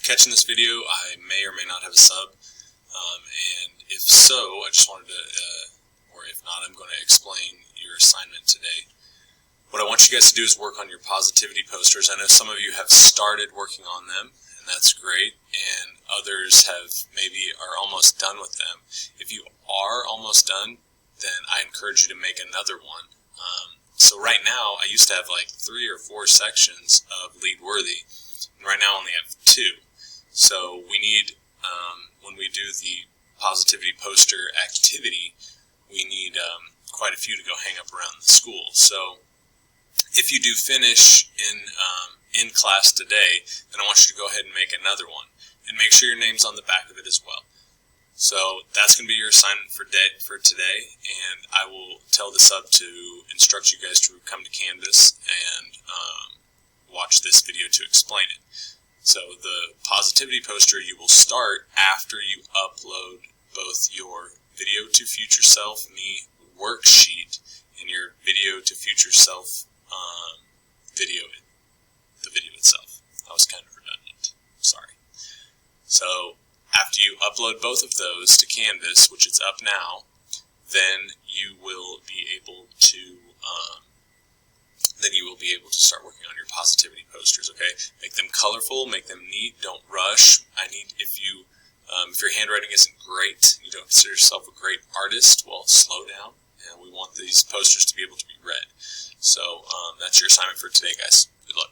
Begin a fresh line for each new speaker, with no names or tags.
catching this video, I may or may not have a sub, and if so, I just wanted to, or if not, I'm going to explain your assignment today. What I want you guys to do is work on your positivity posters. I know some of you have started working on them, and that's great, and others maybe are almost done with them. If you are almost done, then I encourage you to make another one. So right now, I used to have like 3 or 4 sections of Lead Worthy, and right now I only have 2. So we need, when we do the positivity poster activity, we need quite a few to go hang up around the school. So if you do finish in class today, then I want you to go ahead and make another one, and make sure your name's on the back of it as well. So that's going to be your assignment for today, and I will tell the sub to instruct you guys to come to Canvas and watch this video to explain it. So the positivity poster you will start after you upload both your Video to Future Self Me worksheet and your Video to Future Self the video itself. That was kind of redundant. Sorry. So after you upload both of those to Canvas, which is up now, then you will be able to start working on your positivity posters. Okay, make them colorful, make them neat. Don't rush. If your handwriting isn't great, you don't consider yourself a great artist, well, slow down. And we want these posters to be able to be read. So that's your assignment for today, guys. Good luck.